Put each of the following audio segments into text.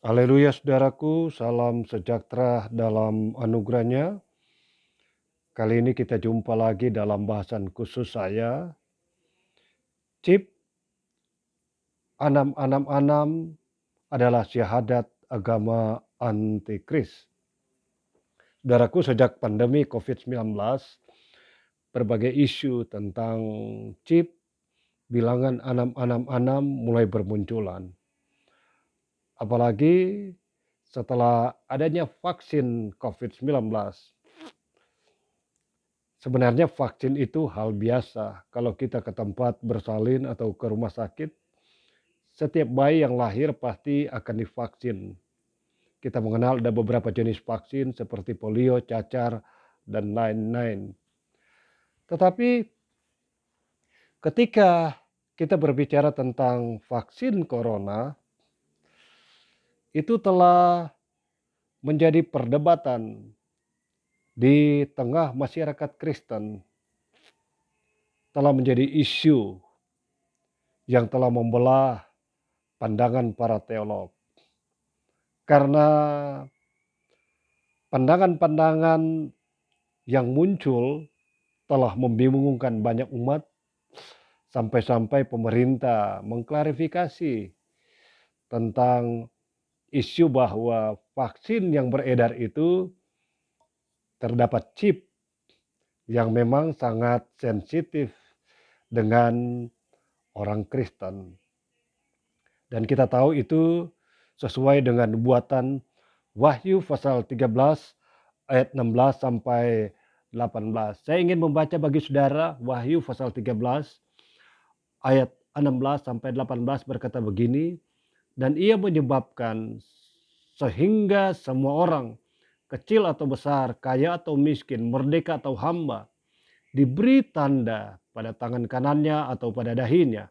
Haleluya saudaraku, salam sejahtera dalam anugerahnya. Kali ini kita jumpa lagi dalam bahasan khusus saya, Chip 666 adalah syahadat agama antikris. Saudaraku, sejak pandemi COVID-19, berbagai isu tentang chip bilangan 666 mulai bermunculan. Apalagi setelah adanya vaksin COVID-19. Sebenarnya vaksin itu hal biasa. Kalau kita ke tempat bersalin atau ke rumah sakit, setiap bayi yang lahir pasti akan divaksin. Kita mengenal ada beberapa jenis vaksin seperti polio, cacar, dan lain-lain. Tetapi ketika kita berbicara tentang vaksin corona, itu telah menjadi perdebatan di tengah masyarakat Kristen, telah menjadi isu yang telah membelah pandangan para teolog. Karena pandangan-pandangan yang muncul telah membingungkan banyak umat, sampai-sampai pemerintah mengklarifikasi tentang isu bahwa vaksin yang beredar itu terdapat chip yang memang sangat sensitif dengan orang Kristen. Dan kita tahu itu sesuai dengan buatan Wahyu pasal 13 ayat 16 sampai 18. Saya ingin membaca bagi saudara Wahyu pasal 13 ayat 16 sampai 18 berkata begini, dan ia menyebabkan sehingga semua orang, kecil atau besar, kaya atau miskin, merdeka atau hamba, diberi tanda pada tangan kanannya atau pada dahinya.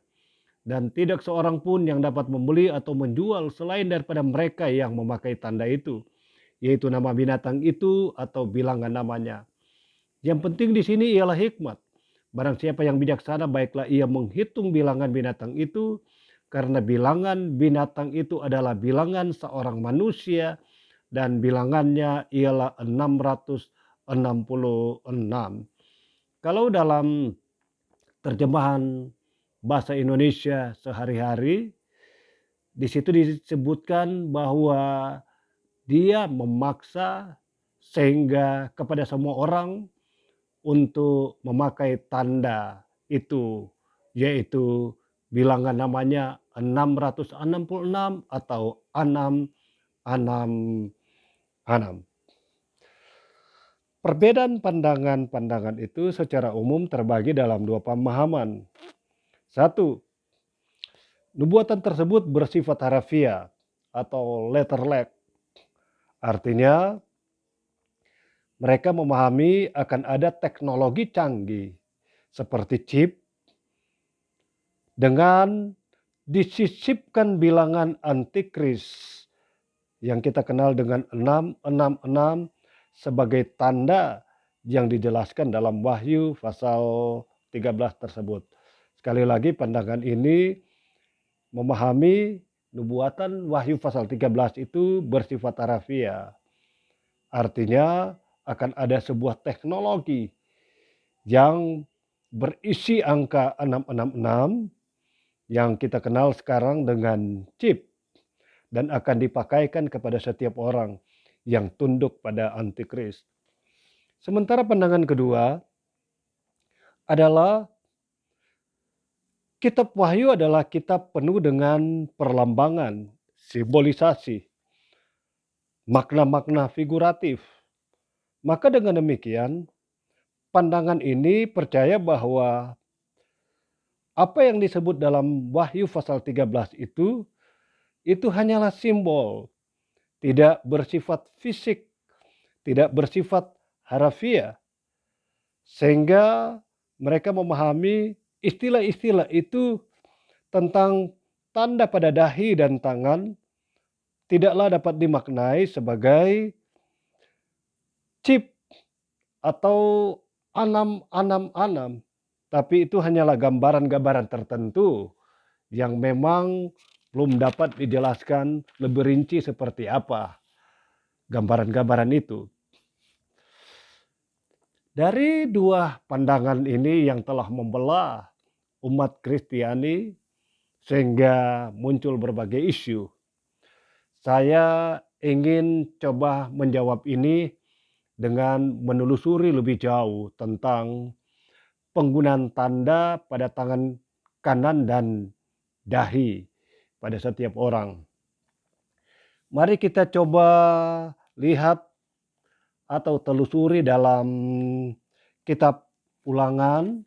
Dan tidak seorang pun yang dapat membeli atau menjual selain daripada mereka yang memakai tanda itu, yaitu nama binatang itu atau bilangan namanya. Yang penting di sini ialah hikmat. Barang siapa yang bijaksana, baiklah ia menghitung bilangan binatang itu, karena bilangan binatang itu adalah bilangan seorang manusia, dan bilangannya ialah 666. Kalau dalam terjemahan bahasa Indonesia sehari-hari, di situ disebutkan bahwa dia memaksa sehingga kepada semua orang untuk memakai tanda itu, yaitu bilangan namanya 666 atau 666. Perbedaan pandangan-pandangan itu secara umum terbagi dalam dua pemahaman. Satu, nubuatan tersebut bersifat harafiah atau letterlek. Artinya mereka memahami akan ada teknologi canggih seperti chip dengan disisipkan bilangan antikris yang kita kenal dengan 666 sebagai tanda yang dijelaskan dalam Wahyu pasal 13 tersebut. Sekali lagi pandangan ini memahami nubuatan Wahyu pasal 13 itu bersifat harafiah. Artinya akan ada sebuah teknologi yang berisi angka 666 yang kita kenal sekarang dengan chip, dan akan dipakaikan kepada setiap orang yang tunduk pada antikris. Sementara pandangan kedua adalah kitab Wahyu adalah kitab penuh dengan perlambangan, simbolisasi, makna-makna figuratif. Maka dengan demikian, pandangan ini percaya bahwa apa yang disebut dalam Wahyu pasal 13 itu hanyalah simbol, tidak bersifat fisik, tidak bersifat harafiah. Sehingga mereka memahami istilah-istilah itu tentang tanda pada dahi dan tangan tidaklah dapat dimaknai sebagai chip atau anam-anam-anam, tapi itu hanyalah gambaran-gambaran tertentu yang memang belum dapat dijelaskan lebih rinci seperti apa gambaran-gambaran itu. Dari dua pandangan ini yang telah membelah umat Kristiani sehingga muncul berbagai isu. Saya ingin coba menjawab ini dengan menelusuri lebih jauh tentang penggunaan tanda pada tangan kanan dan dahi pada setiap orang. Mari kita coba lihat atau telusuri dalam kitab Ulangan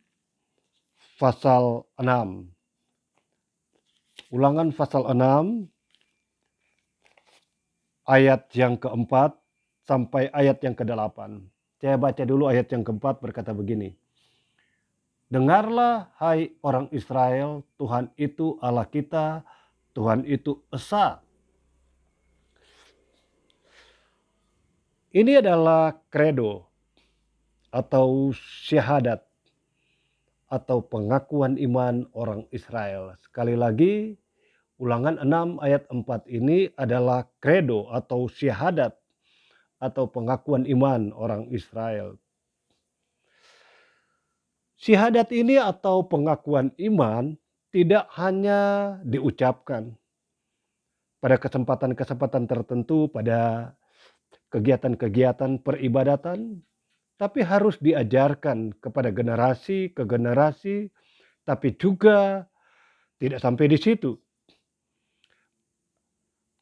pasal 6. Ulangan pasal 6 ayat yang keempat sampai ayat yang ke-8. Saya baca dulu ayat yang keempat berkata begini. Dengarlah hai orang Israel, Tuhan itu Allah kita, Tuhan itu esa. Ini adalah kredo atau syahadat atau pengakuan iman orang Israel. Sekali lagi, Ulangan 6 ayat 4 ini adalah kredo atau syahadat atau pengakuan iman orang Israel. Syahadat ini atau pengakuan iman tidak hanya diucapkan pada kesempatan-kesempatan tertentu, pada kegiatan-kegiatan peribadatan, tapi harus diajarkan kepada generasi ke generasi, tapi juga tidak sampai di situ.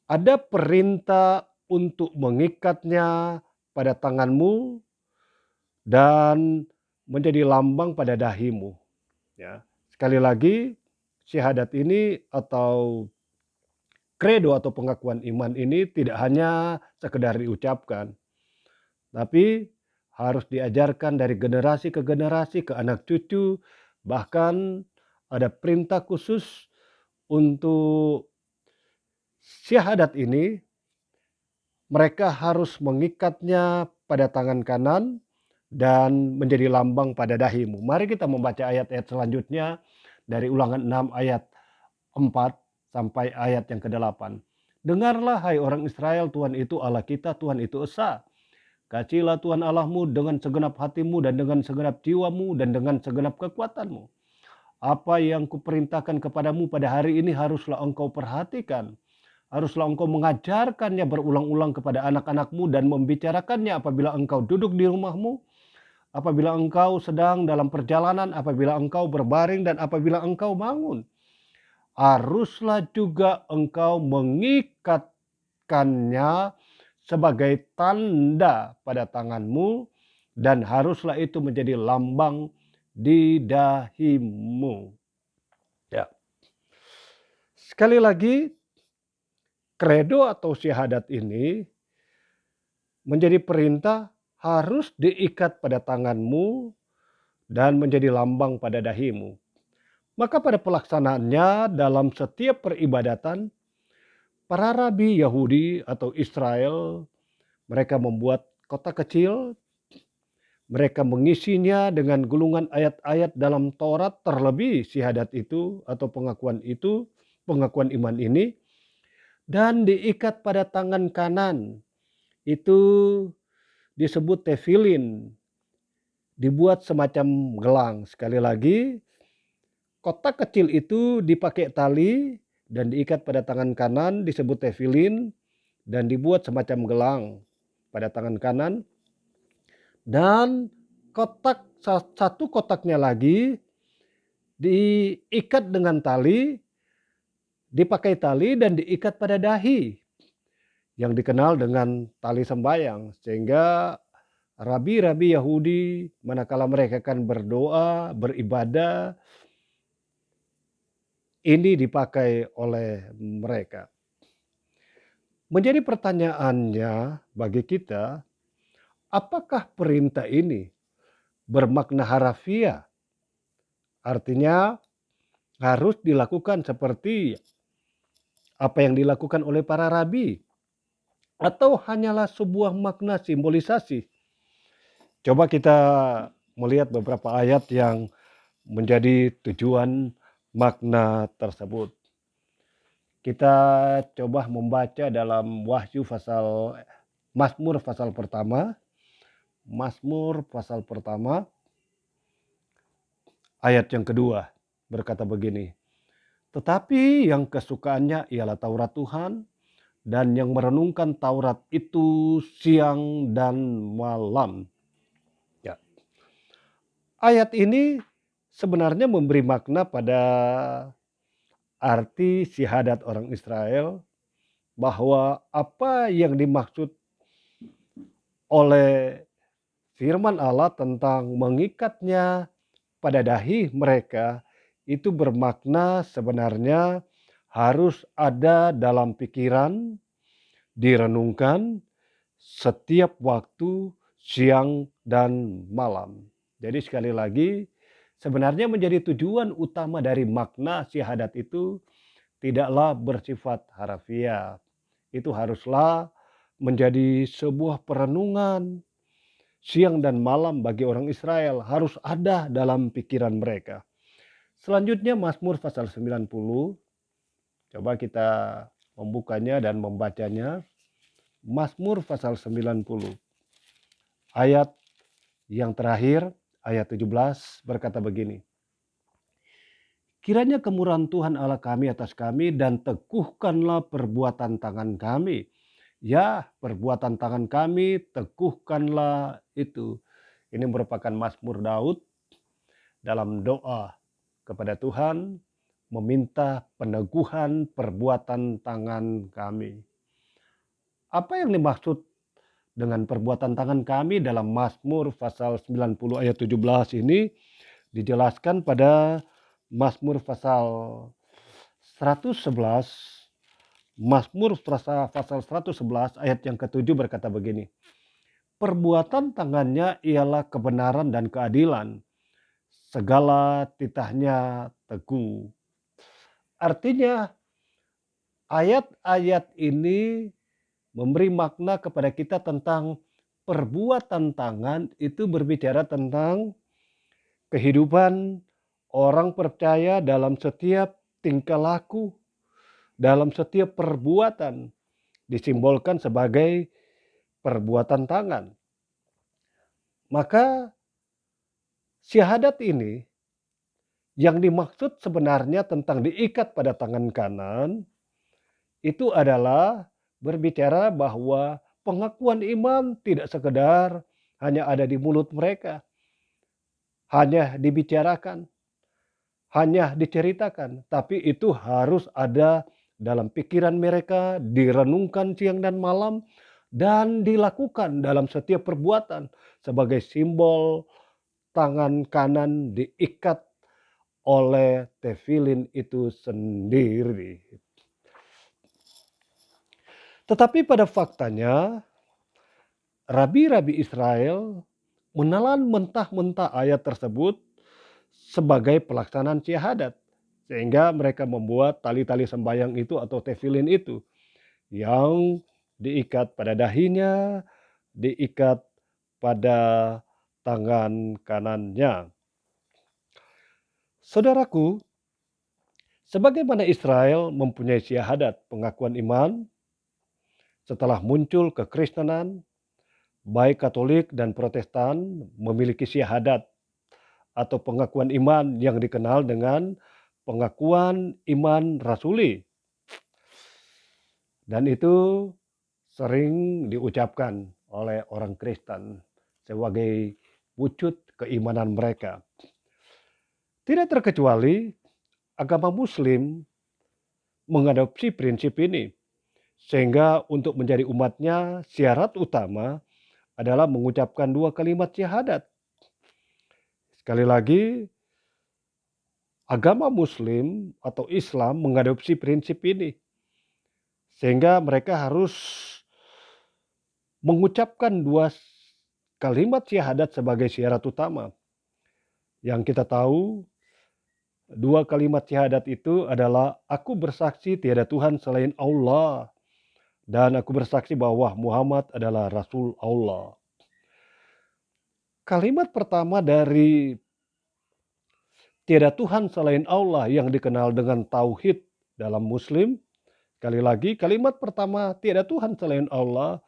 Ada perintah untuk mengikatnya pada tanganmu dan menjadi lambang pada dahimu. Ya. Sekali lagi, syahadat ini atau kredo atau pengakuan iman ini tidak hanya sekedar diucapkan, tapi harus diajarkan dari generasi ke anak cucu, bahkan ada perintah khusus untuk syahadat ini, mereka harus mengikatnya pada tangan kanan dan menjadi lambang pada dahimu. Mari kita membaca ayat-ayat selanjutnya dari Ulangan 6 ayat 4 sampai ayat yang ke-8. Dengarlah hai orang Israel, Tuhan itu Allah kita, Tuhan itu esa. Kasihilah Tuhan Allahmu dengan segenap hatimu dan dengan segenap jiwamu dan dengan segenap kekuatanmu. Apa yang kuperintahkan kepadamu pada hari ini haruslah engkau perhatikan. Haruslah engkau mengajarkannya berulang-ulang kepada anak-anakmu dan membicarakannya apabila engkau duduk di rumahmu, apabila engkau sedang dalam perjalanan, apabila engkau berbaring dan apabila engkau bangun. Haruslah juga engkau mengikatkannya sebagai tanda pada tanganmu dan haruslah itu menjadi lambang di dahimu. Ya. Sekali lagi, kredo atau syahadat ini menjadi perintah harus diikat pada tanganmu dan menjadi lambang pada dahimu. Maka pada pelaksanaannya dalam setiap peribadatan, para rabi Yahudi atau Israel, mereka membuat kotak kecil, mereka mengisinya dengan gulungan ayat-ayat dalam Taurat, terlebih syahadat itu atau pengakuan iman ini, dan diikat pada tangan kanan. Itu disebut tefilin, dibuat semacam gelang. Sekali lagi, kotak kecil itu dipakai tali dan diikat pada tangan kanan disebut tefilin dan dibuat semacam gelang pada tangan kanan. Dan satu kotaknya lagi diikat dengan tali, dipakai tali dan diikat pada dahi yang dikenal dengan tali sembayang, sehingga rabi-rabi Yahudi manakala mereka akan berdoa, beribadah, ini dipakai oleh mereka. Menjadi pertanyaannya bagi kita, apakah perintah ini bermakna harafiah? Artinya harus dilakukan seperti apa yang dilakukan oleh para rabi, atau hanyalah sebuah makna simbolisasi? Coba kita melihat beberapa ayat yang menjadi tujuan makna tersebut. Kita coba membaca dalam Mazmur pasal pertama. Mazmur pasal pertama ayat yang kedua berkata begini. Tetapi yang kesukaannya ialah Taurat Tuhan, dan yang merenungkan Taurat itu siang dan malam. Ya. Ayat ini sebenarnya memberi makna pada arti syahadat orang Israel, bahwa apa yang dimaksud oleh firman Allah tentang mengikatnya pada dahi mereka itu bermakna sebenarnya harus ada dalam pikiran, direnungkan setiap waktu siang dan malam. Jadi sekali lagi, sebenarnya menjadi tujuan utama dari makna syahadat itu tidaklah bersifat harafiah. Itu haruslah menjadi sebuah perenungan siang dan malam bagi orang Israel, harus ada dalam pikiran mereka. Selanjutnya Mazmur pasal 90, coba kita membukanya dan membacanya. Mazmur pasal 90, ayat yang terakhir, ayat 17 berkata begini. Kiranya kemurahan Tuhan Allah kami atas kami, dan teguhkanlah perbuatan tangan kami. Ya, perbuatan tangan kami, teguhkanlah itu. Ini merupakan Mazmur Daud dalam doa kepada Tuhan, meminta peneguhan perbuatan tangan kami. Apa yang dimaksud dengan perbuatan tangan kami dalam Mazmur pasal 90 ayat 17 ini dijelaskan pada Mazmur pasal 111. Mazmur pasal 111 ayat yang ke-7 berkata begini. Perbuatan tangannya ialah kebenaran dan keadilan. Segala titahnya teguh. Artinya ayat-ayat ini memberi makna kepada kita tentang perbuatan tangan itu berbicara tentang kehidupan orang percaya dalam setiap tingkah laku, dalam setiap perbuatan disimbolkan sebagai perbuatan tangan. Maka syahadat ini yang dimaksud sebenarnya tentang diikat pada tangan kanan itu adalah berbicara bahwa pengakuan iman tidak sekedar hanya ada di mulut mereka, hanya dibicarakan, hanya diceritakan, tapi itu harus ada dalam pikiran mereka, direnungkan siang dan malam, dan dilakukan dalam setiap perbuatan sebagai simbol tangan kanan diikat oleh tefilin itu sendiri. Tetapi pada faktanya, rabi-rabi Israel menelan mentah-mentah ayat tersebut sebagai pelaksanaan syahadat. Sehingga mereka membuat tali-tali sembayang itu atau tefilin itu yang diikat pada dahinya, diikat pada tangan kanannya. Saudaraku, sebagaimana Israel mempunyai syahadat pengakuan iman, setelah muncul kekristenan, baik Katolik dan Protestan memiliki syahadat atau pengakuan iman yang dikenal dengan pengakuan iman rasuli. Dan itu sering diucapkan oleh orang Kristen sebagai wujud keimanan mereka. Tidak terkecuali agama Muslim mengadopsi prinsip ini. Sehingga untuk menjadi umatnya syarat utama adalah mengucapkan 2 kalimat syahadat. Sekali lagi, agama Muslim atau Islam mengadopsi prinsip ini. Sehingga mereka harus mengucapkan 2 kalimat syahadat sebagai syarat utama. Yang kita tahu, 2 kalimat syahadat itu adalah aku bersaksi tiada Tuhan selain Allah. Dan aku bersaksi bahwa Muhammad adalah Rasul Allah. Kalimat pertama dari tiada Tuhan selain Allah yang dikenal dengan tauhid dalam Muslim Sekali lagi, kalimat pertama tiada Tuhan selain Allah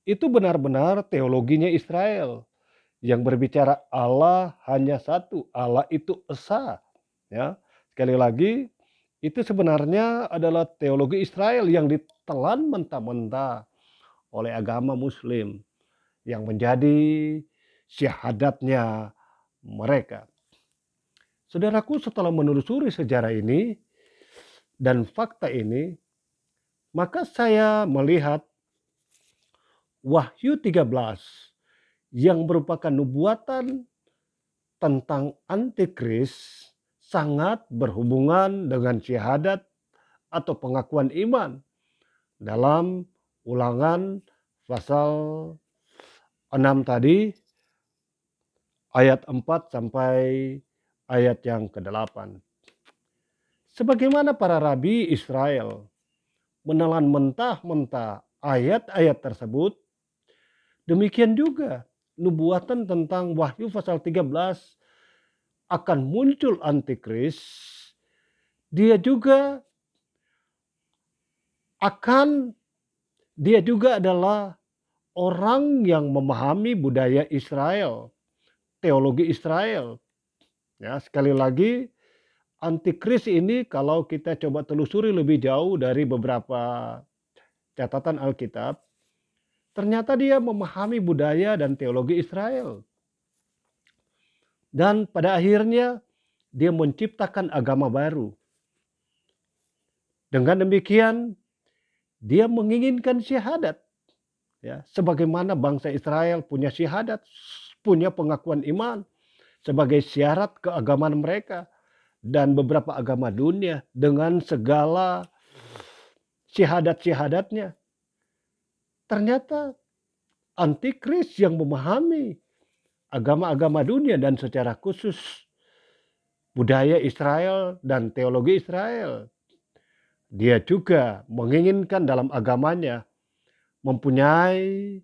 itu benar-benar teologinya Israel yang berbicara Allah hanya satu, Allah itu esa. Ya, sekali lagi itu sebenarnya adalah teologi Israel yang ditelan mentah-mentah oleh agama Muslim yang menjadi syahadatnya mereka. Saudaraku, setelah menelusuri sejarah ini dan fakta ini, maka saya melihat Wahyu 13 yang merupakan nubuatan tentang antikris sangat berhubungan dengan syahadat atau pengakuan iman dalam Ulangan pasal 6 tadi ayat 4 sampai ayat yang ke-8. Sebagaimana para rabi Israel menelan mentah-mentah ayat-ayat tersebut, demikian juga nubuatan tentang Wahyu pasal 13 akan muncul antikris. Dia juga adalah orang yang memahami budaya Israel, teologi Israel. Ya, sekali lagi, antikris ini kalau kita coba telusuri lebih jauh dari beberapa catatan Alkitab, ternyata dia memahami budaya dan teologi Israel. Dan pada akhirnya dia menciptakan agama baru. Dengan demikian, dia menginginkan syahadat. Ya, sebagaimana bangsa Israel punya syahadat, punya pengakuan iman sebagai syarat keagamaan mereka. Dan beberapa agama dunia dengan segala syahadat-syahadatnya. Ternyata antikris yang memahami agama-agama dunia dan secara khusus budaya Israel dan teologi Israel. Dia juga menginginkan dalam agamanya mempunyai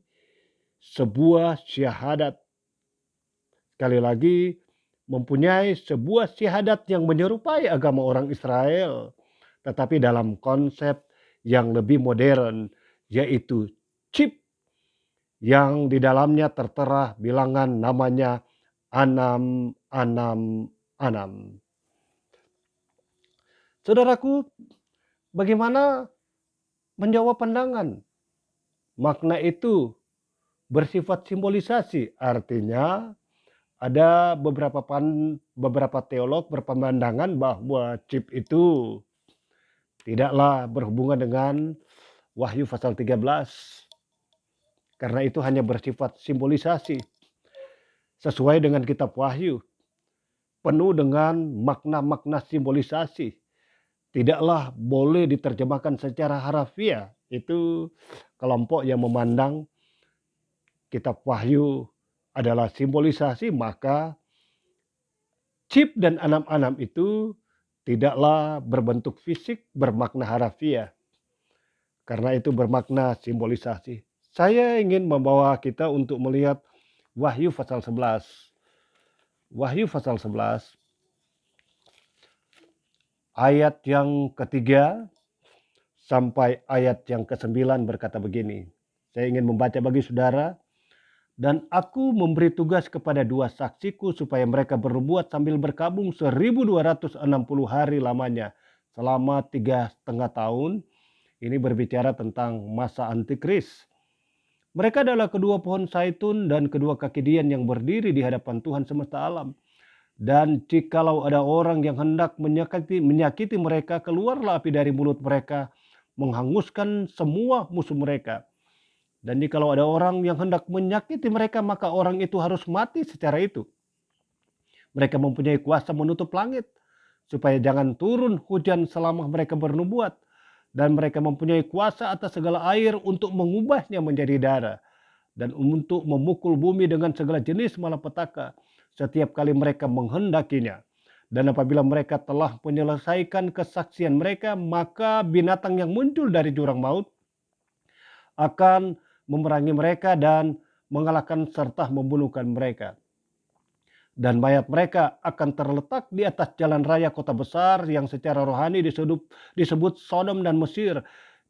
sebuah syahadat. Sekali lagi, mempunyai sebuah syahadat yang menyerupai agama orang Israel, tetapi dalam konsep yang lebih modern, yaitu chip yang di dalamnya tertera bilangan namanya 666. Saudaraku, bagaimana menjawab pandangan? Makna itu bersifat simbolisasi, artinya ada beberapa teolog berpandangan bahwa chip itu tidaklah berhubungan dengan Wahyu pasal 13. Karena itu hanya bersifat simbolisasi. Sesuai dengan kitab Wahyu. Penuh dengan makna-makna simbolisasi. Tidaklah boleh diterjemahkan secara harafiah. Itu kelompok yang memandang kitab Wahyu adalah simbolisasi, maka chip dan anam-anam itu tidaklah berbentuk fisik bermakna harafiah. Karena itu bermakna simbolisasi. Saya ingin membawa kita untuk melihat Wahyu pasal 11. Wahyu pasal 11 ayat yang ketiga sampai ayat yang ke-9 berkata begini. Saya ingin membaca bagi saudara. Dan aku memberi tugas kepada 2 saksiku supaya mereka berbuat sambil berkabung 1260 hari lamanya. Selama 3,5 tahun. Ini berbicara tentang masa antikris. Mereka adalah kedua pohon zaitun dan kedua kaki dian yang berdiri di hadapan Tuhan semesta alam. Dan jikalau ada orang yang hendak menyakiti mereka, keluarlah api dari mulut mereka, menghanguskan semua musuh mereka. Dan jikalau ada orang yang hendak menyakiti mereka, maka orang itu harus mati secara itu. Mereka mempunyai kuasa menutup langit, supaya jangan turun hujan selama mereka bernubuat. Dan mereka mempunyai kuasa atas segala air untuk mengubahnya menjadi darah. Dan untuk memukul bumi dengan segala jenis malapetaka setiap kali mereka menghendakinya. Dan apabila mereka telah menyelesaikan kesaksian mereka, maka binatang yang muncul dari jurang maut akan memerangi mereka dan mengalahkan serta membunuhkan mereka. Dan mayat mereka akan terletak di atas jalan raya kota besar yang secara rohani disebut Sodom dan Mesir.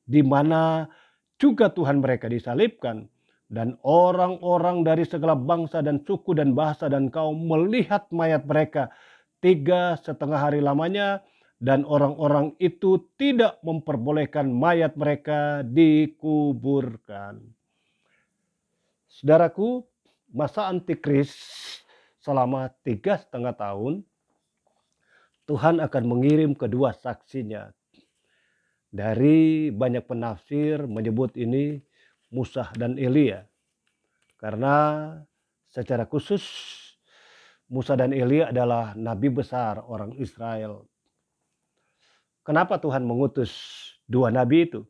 di mana juga Tuhan mereka disalibkan. Dan orang-orang dari segala bangsa dan suku dan bahasa dan kaum melihat mayat mereka 3,5 hari lamanya, dan orang-orang itu tidak memperbolehkan mayat mereka dikuburkan. Saudaraku, masa antikris selama 3,5 tahun, Tuhan akan mengirim kedua saksinya. Dari banyak penafsir menyebut ini Musa dan Elia. Karena secara khusus Musa dan Elia adalah nabi besar orang Israel. Kenapa Tuhan mengutus dua nabi itu?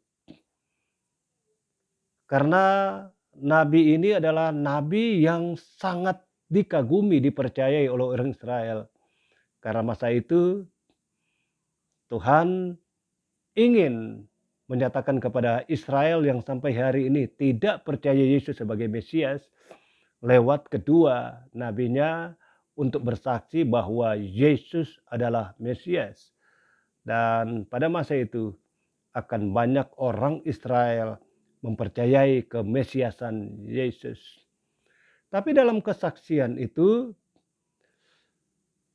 Karena nabi ini adalah nabi yang sangat dikagumi, dipercayai oleh orang Israel. Karena masa itu Tuhan ingin menyatakan kepada Israel yang sampai hari ini tidak percaya Yesus sebagai Mesias lewat kedua nabinya untuk bersaksi bahwa Yesus adalah Mesias. Dan pada masa itu akan banyak orang Israel mempercayai kemesiasan Yesus. Tapi dalam kesaksian itu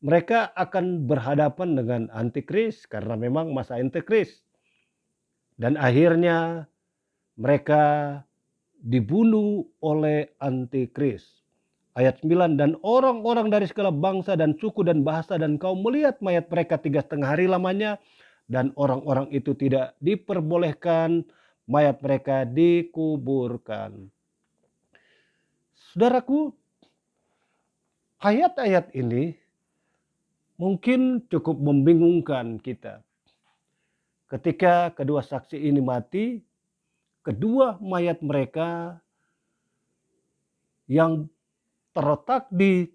mereka akan berhadapan dengan antikris karena memang masa antikris. Dan akhirnya mereka dibunuh oleh antikris. Ayat 9, dan orang-orang dari segala bangsa dan suku dan bahasa dan kaum melihat mayat mereka 3,5 hari lamanya, dan orang-orang itu tidak diperbolehkan mayat mereka dikuburkan. Saudaraku, ayat-ayat ini mungkin cukup membingungkan kita. Ketika kedua saksi ini mati, kedua mayat mereka yang terletak di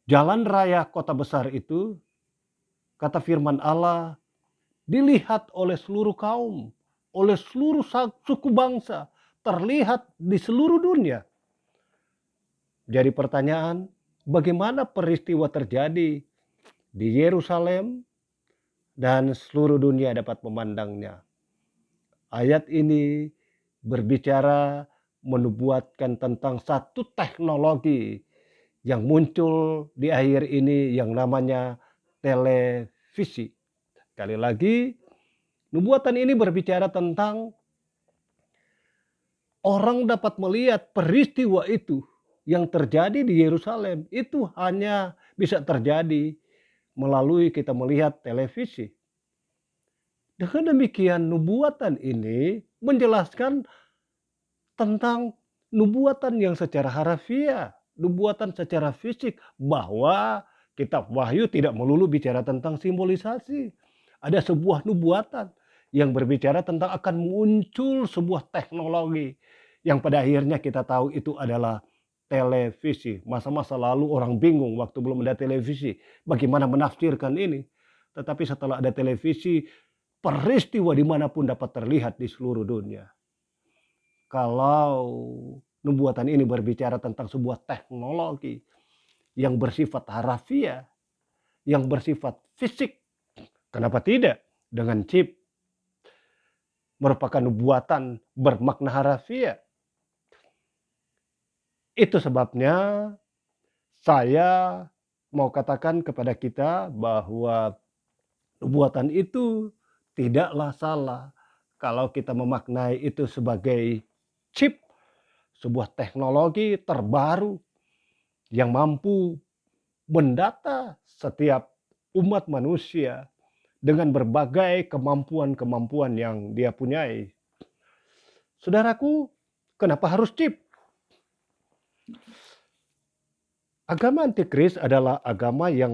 jalan raya kota besar itu, kata firman Allah, dilihat oleh seluruh kaum, oleh seluruh suku bangsa, terlihat di seluruh dunia. Jadi pertanyaan, bagaimana peristiwa terjadi di Yerusalem dan seluruh dunia dapat memandangnya? Ayat ini berbicara menubuatkan tentang satu teknologi yang muncul di akhir ini yang namanya televisi. Sekali lagi, nubuatan ini berbicara tentang orang dapat melihat peristiwa itu yang terjadi di Yerusalem. Itu hanya bisa terjadi melalui kita melihat televisi. Dengan demikian, nubuatan ini menjelaskan tentang nubuatan yang secara harfiah, nubuatan secara fisik, bahwa kitab Wahyu tidak melulu bicara tentang simbolisasi. Ada sebuah nubuatan yang berbicara tentang akan muncul sebuah teknologi yang pada akhirnya kita tahu itu adalah televisi. Masa-masa lalu orang bingung waktu belum ada televisi, bagaimana menafsirkan ini. Tetapi setelah ada televisi, peristiwa dimanapun dapat terlihat di seluruh dunia. Kalau nubuatan ini berbicara tentang sebuah teknologi yang bersifat harfiah, yang bersifat fisik, kenapa tidak dengan chip? Merupakan nubuatan bermakna harfiah. Itu sebabnya saya mau katakan kepada kita bahwa nubuatan itu tidaklah salah kalau kita memaknai itu sebagai chip, sebuah teknologi terbaru yang mampu mendata setiap umat manusia dengan berbagai kemampuan-kemampuan yang dia punyai. Saudaraku, kenapa harus chip? Agama antikris adalah agama yang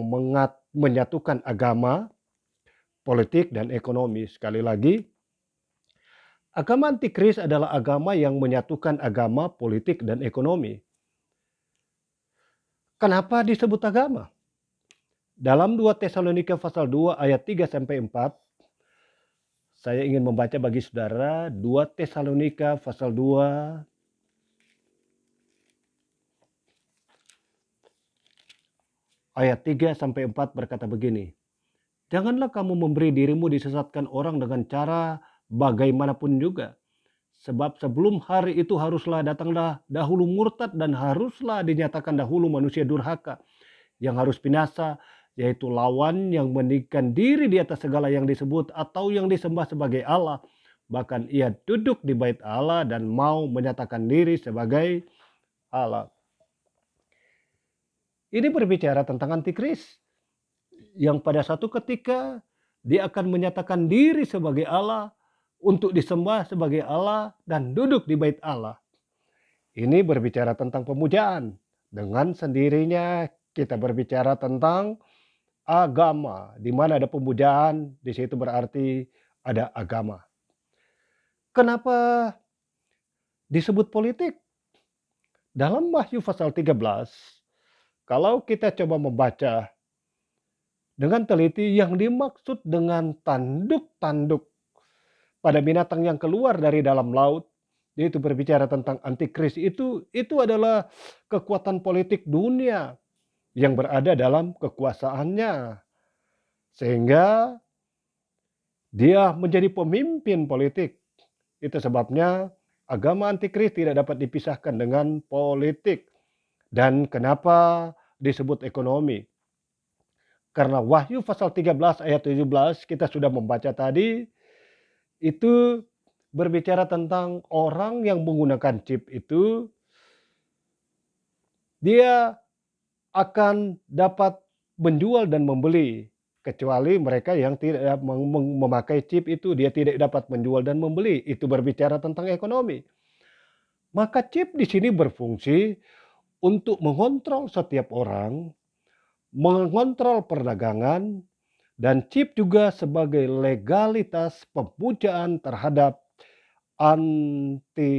menyatukan agama, politik, dan ekonomi. Sekali lagi, agama antikris adalah agama yang menyatukan agama, politik, dan ekonomi. Kenapa disebut agama? Dalam 2 Tesalonika pasal 2 ayat 3-4, saya ingin membaca bagi saudara 2 Tesalonika pasal 2 ayat 3-4 berkata begini. Janganlah kamu memberi dirimu disesatkan orang dengan cara bagaimanapun juga. Sebab sebelum hari itu haruslah datanglah dahulu murtad dan haruslah dinyatakan dahulu manusia durhaka yang harus binasa, yaitu lawan yang meninggikan diri di atas segala yang disebut atau yang disembah sebagai Allah. Bahkan ia duduk di bait Allah dan mau menyatakan diri sebagai Allah. Ini berbicara tentang antikris yang pada satu ketika dia akan menyatakan diri sebagai Allah, untuk disembah sebagai Allah dan duduk di bait Allah. Ini berbicara tentang pemujaan. Dengan sendirinya kita berbicara tentang agama. Di mana ada pemujaan, di situ berarti ada agama. Kenapa disebut politik? Dalam Wahyu pasal 13, kalau kita coba membaca dengan teliti, yang dimaksud dengan tanduk-tanduk pada binatang yang keluar dari dalam laut, yaitu berbicara tentang antikris, itu adalah kekuatan politik dunia yang berada dalam kekuasaannya. Sehingga dia menjadi pemimpin politik. Itu sebabnya agama antikris tidak dapat dipisahkan dengan politik. Dan kenapa disebut ekonomi? Karena Wahyu pasal 13 ayat 17 kita sudah membaca tadi, itu berbicara tentang orang yang menggunakan chip itu, dia akan dapat menjual dan membeli. Kecuali mereka yang tidak memakai chip itu, dia tidak dapat menjual dan membeli. Itu berbicara tentang ekonomi. Maka chip di sini berfungsi untuk mengontrol setiap orang, mengontrol perdagangan, dan chip juga sebagai legalitas pemujaan terhadap antikris.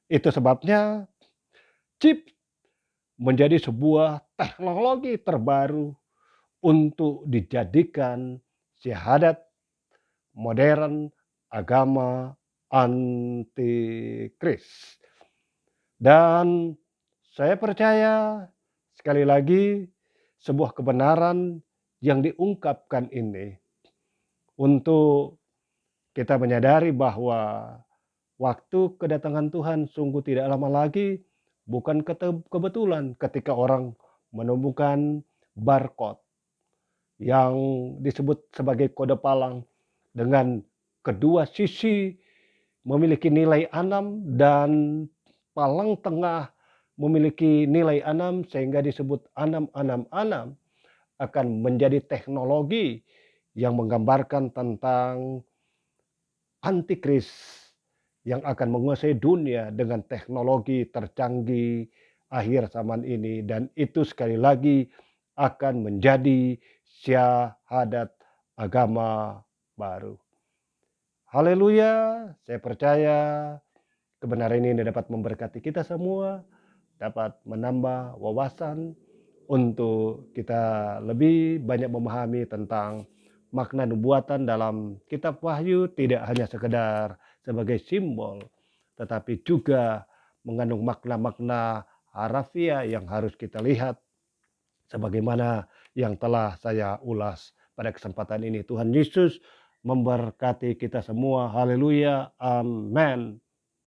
Itu sebabnya chip menjadi sebuah teknologi terbaru untuk dijadikan syahadat modern agama antikris. Dan saya percaya sekali lagi sebuah kebenaran yang diungkapkan ini untuk kita menyadari bahwa waktu kedatangan Tuhan sungguh tidak lama lagi. Bukan kebetulan ketika orang menemukan barcode yang disebut sebagai kode palang dengan kedua sisi memiliki nilai 6 dan palang tengah memiliki nilai 6 sehingga disebut 666 akan menjadi teknologi yang menggambarkan tentang antikris yang akan menguasai dunia dengan teknologi tercanggih akhir zaman ini, dan itu sekali lagi akan menjadi syahadat agama baru. Haleluya, saya percaya kebenaran ini dapat memberkati kita semua, dapat menambah wawasan untuk kita lebih banyak memahami tentang makna nubuatan dalam kitab Wahyu, tidak hanya sekedar sebagai simbol, tetapi juga mengandung makna-makna harafiah yang harus kita lihat sebagaimana yang telah saya ulas pada kesempatan ini. Tuhan Yesus memberkati kita semua. Haleluya. Amin.